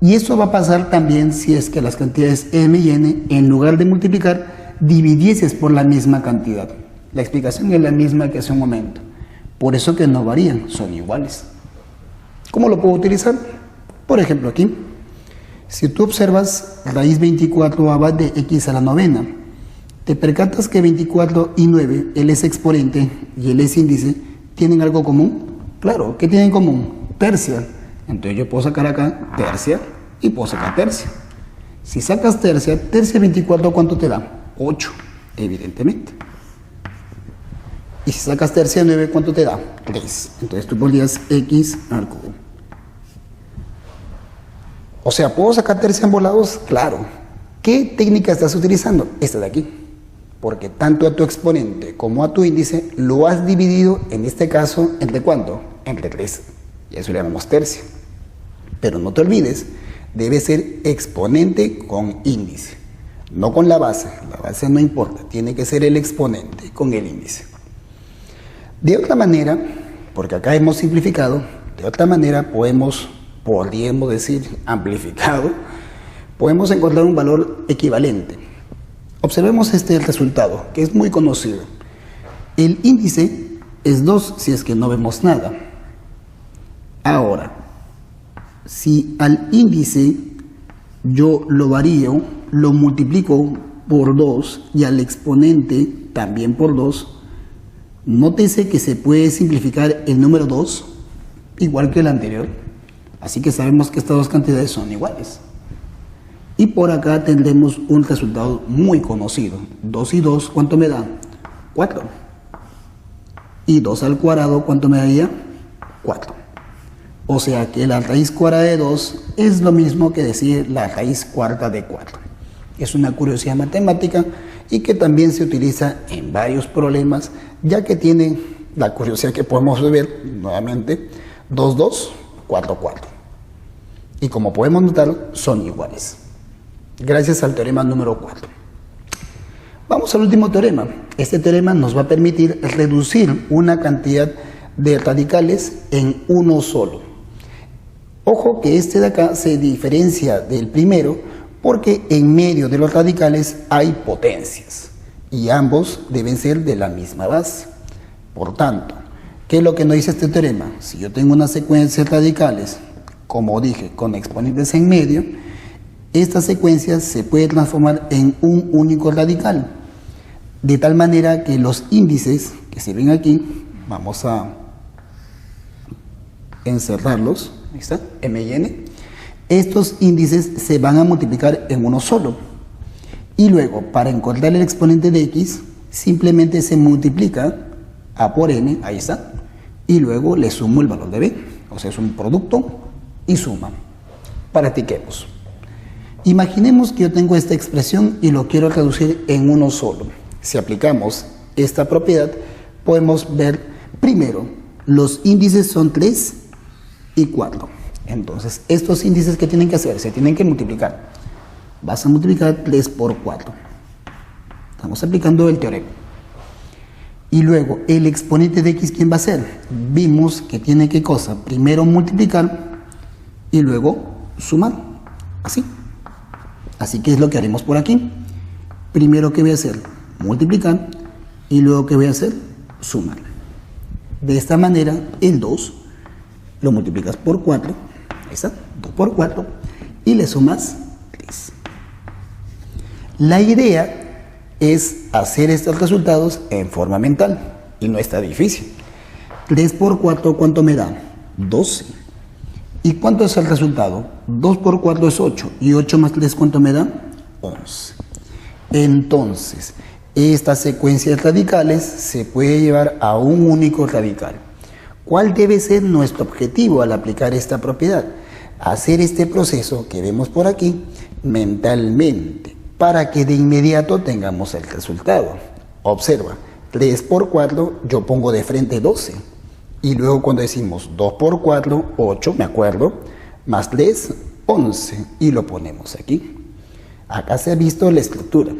Y eso va a pasar también si es que las cantidades m y n, en lugar de multiplicar, dividieses por la misma cantidad. La explicación es la misma que hace un momento. Por eso que no varían, son iguales. ¿Cómo lo puedo utilizar? Por ejemplo, aquí, si tú observas raíz 24 de x a la novena, te percatas que 24 y 9, él es exponente y él es índice, ¿tienen algo común? Claro, ¿qué tienen en común? Tercia. Entonces yo puedo sacar acá tercia y puedo sacar tercia. Si sacas tercia, tercia 24, ¿cuánto te da? 8, evidentemente. Y si sacas tercia 9, ¿cuánto te da? 3. Entonces tú pondrías x al cubo. O sea, ¿puedo sacar tercia en ambos lados? Claro. ¿Qué técnica estás utilizando? Esta de aquí. Porque tanto a tu exponente como a tu índice lo has dividido, en este caso, ¿entre cuánto? Entre 3. Y eso le llamamos tercia. Pero no te olvides, debe ser exponente con índice, no con la base. La base no importa, tiene que ser el exponente con el índice. De otra manera, porque acá hemos simplificado, de otra manera podríamos decir amplificado, podemos encontrar un valor equivalente. Observemos este resultado, que es muy conocido. El índice es 2 si es que no vemos nada. Ahora, si al índice yo lo varío, lo multiplico por 2 y al exponente también por 2, nótese que se puede simplificar el número 2 igual que el anterior. Así que sabemos que estas dos cantidades son iguales. Y por acá tendremos un resultado muy conocido. 2 y 2, ¿cuánto me da? 4. Y 2 al cuadrado, ¿cuánto me daría? 4. O sea que la raíz cuadrada de 2 es lo mismo que decir la raíz cuarta de 4. Es una curiosidad matemática y que también se utiliza en varios problemas, ya que tiene la curiosidad que podemos ver nuevamente, 2, 2, 4, 4. Y como podemos notar, son iguales. Gracias al teorema número 4. Vamos al último teorema. Este teorema nos va a permitir reducir una cantidad de radicales en uno solo. Ojo que este de acá se diferencia del primero porque en medio de los radicales hay potencias y ambos deben ser de la misma base. Por tanto, ¿qué es lo que nos dice este teorema? Si yo tengo una secuencia de radicales, como dije, con exponentes en medio, esta secuencia se puede transformar en un único radical, de tal manera que los índices que se ven aquí, vamos a encerrarlos, ahí está, m y n, estos índices se van a multiplicar en uno solo. Y luego, para encontrar el exponente de x, simplemente se multiplica a por n, ahí está, y luego le sumo el valor de b, o sea, es un producto y suma. Practiquemos. Imaginemos que yo tengo esta expresión y lo quiero reducir en uno solo. Si aplicamos esta propiedad, podemos ver primero, los índices son 3 y 4. Entonces, estos índices, ¿qué tienen que hacer? Se tienen que multiplicar. Vas a multiplicar 3 por 4. Estamos aplicando el teorema. Y luego, el exponente de x, ¿quién va a ser? Vimos que tiene ¿qué cosa? Primero multiplicar y luego sumar. Así. Así que es lo que haremos por aquí. Primero, ¿qué voy a hacer? Multiplicar y luego, ¿qué voy a hacer? Sumar. De esta manera, el 2 lo multiplicas por 4, ahí está, 2 por 4, y le sumas 3. La idea es hacer estos resultados en forma mental y no está difícil. 3 por 4, ¿cuánto me da? 12. ¿Y cuánto es el resultado? 2 por 4 es 8. ¿Y 8 más 3 cuánto me da? 11. Entonces, estas secuencias radicales se puede llevar a un único radical. ¿Cuál debe ser nuestro objetivo al aplicar esta propiedad? Hacer este proceso que vemos por aquí mentalmente, para que de inmediato tengamos el resultado. Observa, 3 por 4, yo pongo de frente 12. Y luego cuando decimos 2 por 4, 8, me acuerdo, más 3, 11. Y lo ponemos aquí. Acá se ha visto la estructura.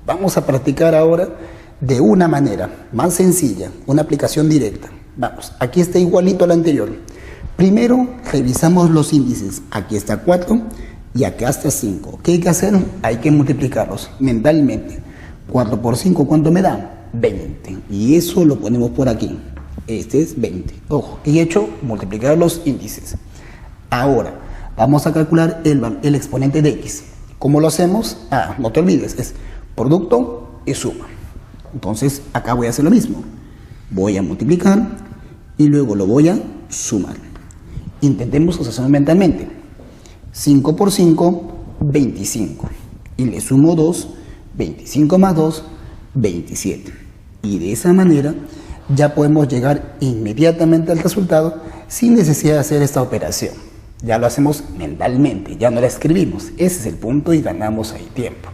Vamos a practicar ahora de una manera más sencilla, una aplicación directa. Vamos, aquí está igualito al anterior. Primero revisamos los índices. Aquí está 4 y acá está 5. ¿Qué hay que hacer? Hay que multiplicarlos mentalmente. 4 por 5, ¿cuánto me da? 20. Y eso lo ponemos por aquí. Este es 20. Ojo, he hecho multiplicar los índices. Ahora, vamos a calcular el exponente de x. ¿Cómo lo hacemos? No te olvides, es producto y suma. Entonces, acá voy a hacer lo mismo. Voy a multiplicar y luego lo voy a sumar. Intentemos hacerlo mentalmente. 5 por 5, 25. Y le sumo 2, 25 más 2, 27. Y de esa manera ya podemos llegar inmediatamente al resultado sin necesidad de hacer esta operación. Ya lo hacemos mentalmente, ya no la escribimos. Ese es el punto y ganamos ahí tiempo.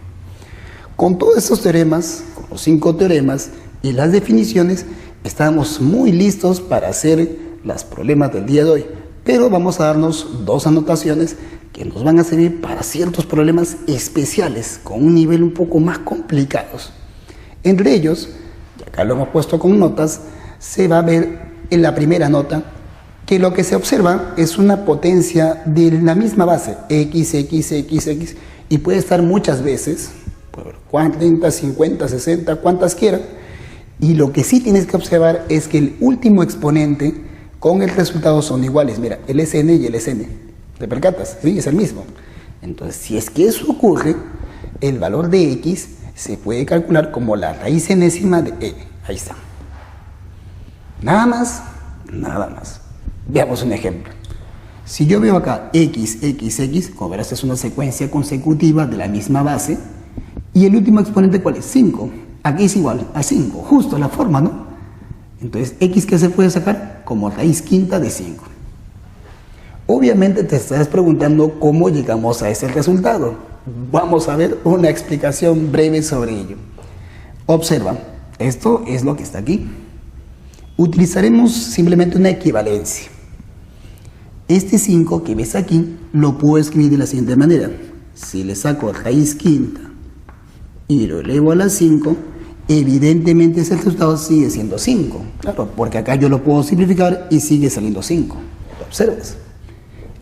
Con todos estos teoremas, con los 5 teoremas y las definiciones, estamos muy listos para hacer los problemas del día de hoy. Pero vamos a darnos 2 anotaciones que nos van a servir para ciertos problemas especiales, con un nivel un poco más complicados. Entre ellos, y acá lo hemos puesto con notas, se va a ver en la primera nota que lo que se observa es una potencia de la misma base, x, y puede estar muchas veces, 40, 50, 60, cuantas quieran, y lo que sí tienes que observar es que el último exponente con el resultado son iguales. Mira, el Sn y el Sn, ¿te percatas? Sí, es el mismo. Entonces, si es que eso ocurre, el valor de x se puede calcular como la raíz enésima de n. Ahí está. Nada más, nada más. Veamos un ejemplo. Si yo veo acá x, como verás es una secuencia consecutiva de la misma base, y el último exponente ¿cuál es? 5. Aquí es igual a 5, justo la forma, ¿no? Entonces, x que se puede sacar como raíz quinta de 5. Obviamente te estás preguntando cómo llegamos a ese resultado. Vamos a ver una explicación breve sobre ello. Observa, esto es lo que está aquí. Utilizaremos simplemente una equivalencia. Este 5 que ves aquí lo puedo escribir de la siguiente manera. Si le saco raíz quinta y lo elevo a la 5, evidentemente ese resultado sigue siendo 5. Claro, porque acá yo lo puedo simplificar y sigue saliendo 5. ¿Lo observas?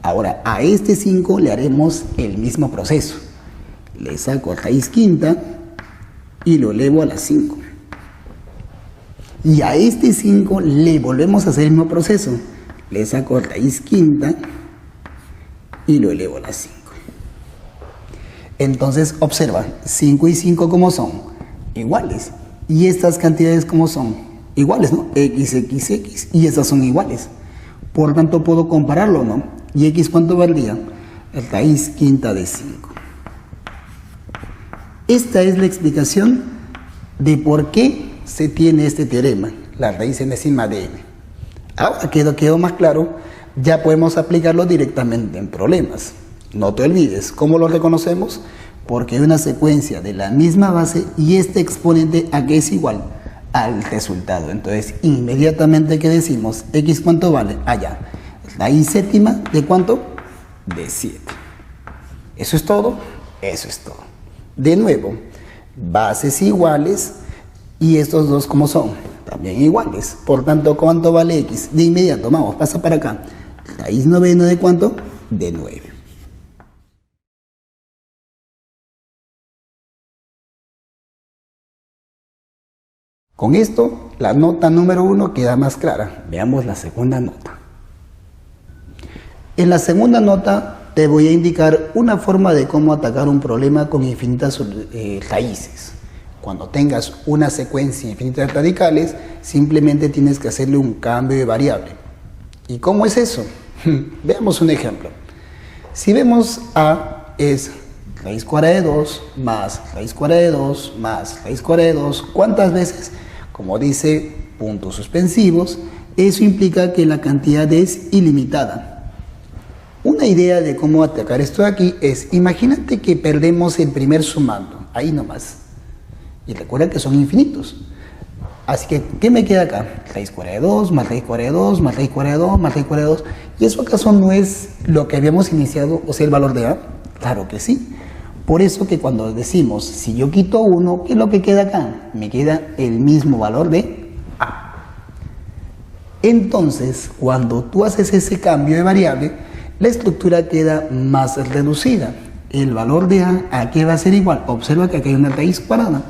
Ahora, a este 5 le haremos el mismo proceso. Le saco raíz quinta y lo elevo a la 5. Y a este 5 le volvemos a hacer el mismo proceso. Le saco raíz quinta y lo elevo a la 5. Entonces, observa, 5 y 5 ¿cómo son? Iguales. Y estas cantidades ¿cómo son? Iguales, ¿no? X, y estas son iguales. Por tanto, puedo compararlo, ¿no? ¿Y x cuánto valdría? Raíz quinta de 5. Esta es la explicación de por qué se tiene este teorema, la raíz enésima de n. Ahora quedó más claro, ya podemos aplicarlo directamente en problemas. No te olvides, ¿cómo lo reconocemos? Porque hay una secuencia de la misma base y este exponente aquí es igual al resultado. Entonces, inmediatamente que decimos, x ¿cuánto vale? Allá. Raíz séptima, ¿de cuánto? De 7. ¿Eso es todo? Eso es todo. De nuevo, bases iguales y estos dos ¿cómo son? También iguales. Por tanto, ¿cuánto vale x? De inmediato, vamos, pasa para acá. Raíz novena, ¿de cuánto? De 9. Con esto, la nota número 1 queda más clara. Veamos la segunda nota. En la segunda nota te voy a indicar una forma de cómo atacar un problema con infinitas raíces. cuando tengas una secuencia infinita de radicales, simplemente tienes que hacerle un cambio de variable. ¿Y cómo es eso? Veamos un ejemplo. Si vemos A es raíz cuadrada de 2 más raíz cuadrada de 2 más raíz cuadrada de 2, ¿cuántas veces? Como dice puntos suspensivos, eso implica que la cantidad es ilimitada. Una idea de cómo atacar esto de aquí es, imagínate que perdemos el primer sumando, ahí nomás. Y recuerda que son infinitos. Así que, ¿qué me queda acá? Raíz cuadrada de 2, más raíz cuadrada de 2, más raíz cuadrada de 2, más raíz cuadrada de 2. ¿Y eso acaso no es lo que habíamos iniciado, o sea, el valor de A? Claro que sí. Por eso que cuando decimos, si yo quito 1, ¿qué es lo que queda acá? Me queda el mismo valor de A. Entonces, cuando tú haces ese cambio de variable, la estructura queda más reducida. El valor de ¿a qué va a ser igual? Observa que acá hay una raíz cuadrada.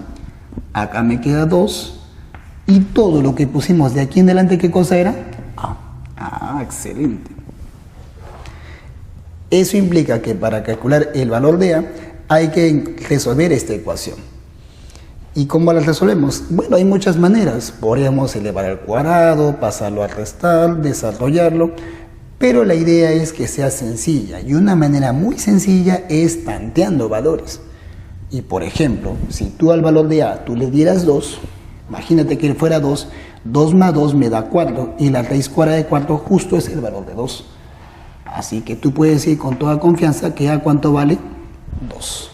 Acá me queda 2. Y todo lo que pusimos de aquí en adelante, ¿qué cosa era? A. Ah, excelente. Eso implica que para calcular el valor de A hay que resolver esta ecuación. ¿Y cómo la resolvemos? Bueno, hay muchas maneras. Podríamos elevar al cuadrado, pasarlo a restar, desarrollarlo. Pero la idea es que sea sencilla, y una manera muy sencilla es tanteando valores. Y por ejemplo, si tú al valor de A tú le dieras 2, imagínate que fuera 2, 2 más 2 me da 4, y la raíz cuadrada de 4 justo es el valor de 2. Así que tú puedes decir con toda confianza que A ¿cuánto vale? 2.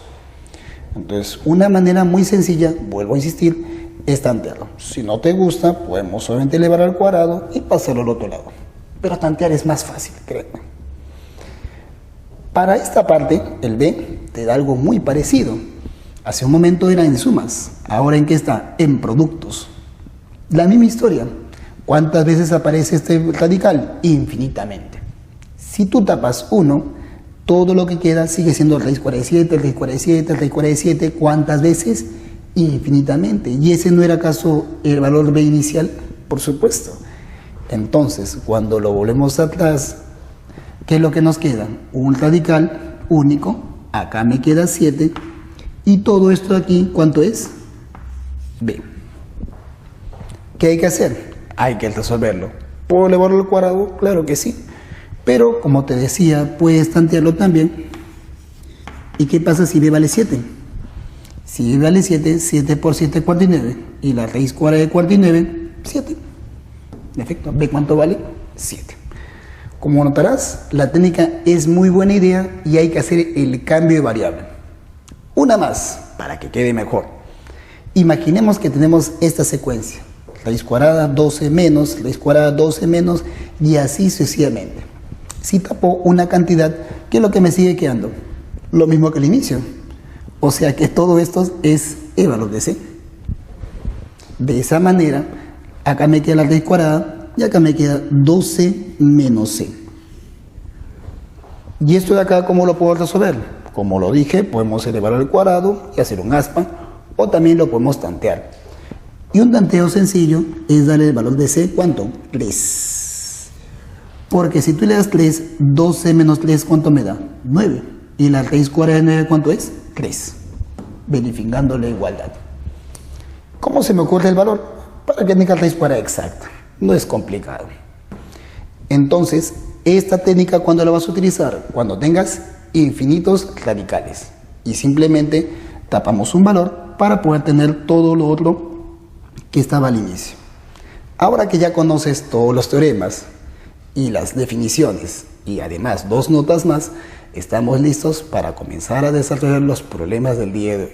Entonces, una manera muy sencilla, vuelvo a insistir, es tantearlo. Si no te gusta, podemos solamente elevar al cuadrado y pasarlo al otro lado. Pero tantear es más fácil, créeme. Para esta parte, el B te da algo muy parecido. Hace un momento era en sumas, ahora ¿en qué está? En productos. La misma historia. ¿Cuántas veces aparece este radical? Infinitamente. Si tú tapas 1, todo lo que queda sigue siendo raíz cuadrada de 7, raíz cuadrada de 7, raíz cuadrada de 7. ¿Cuántas veces? Infinitamente. ¿Y ese no era acaso el valor B inicial? Por supuesto. Entonces, cuando lo volvemos atrás, ¿qué es lo que nos queda? Un radical único, acá me queda 7, y todo esto de aquí, ¿cuánto es? B. ¿Qué hay que hacer? Hay que resolverlo. ¿Puedo elevarlo al cuadrado? Claro que sí. Pero, como te decía, puedes tantearlo también. ¿Y qué pasa si B vale 7? Si B vale 7, 7 por 7 49, y la raíz cuadrada de 49, 7. En efecto, ¿B cuánto vale? 7. Como notarás, la técnica es muy buena idea y hay que hacer el cambio de variable. Una más, para que quede mejor. Imaginemos que tenemos esta secuencia. Raíz cuadrada 12 menos, raíz cuadrada 12 menos, y así sucesivamente. Si tapo una cantidad, ¿qué es lo que me sigue quedando? Lo mismo que al inicio. O sea que todo esto es el valor de C. De esa manera, acá me queda la raíz cuadrada y acá me queda 12 menos C. ¿Y esto de acá cómo lo puedo resolver? Como lo dije, podemos elevar al cuadrado y hacer un aspa, o también lo podemos tantear. Y un tanteo sencillo es darle el valor de C, ¿cuánto? 3. Porque si tú le das 3, 12 menos 3, ¿cuánto me da? 9. ¿Y la raíz cuadrada de 9 cuánto es? 3. Verificando la igualdad. ¿Cómo se me ocurre el valor? Para que tenga raíz cuadrada exacta. No es complicado. Entonces, esta técnica, ¿cuándo la vas a utilizar? Cuando tengas infinitos radicales. Y simplemente tapamos un valor para poder tener todo lo otro que estaba al inicio. Ahora que ya conoces todos los teoremas y las definiciones, y además 2 notas más, estamos listos para comenzar a desarrollar los problemas del día de hoy.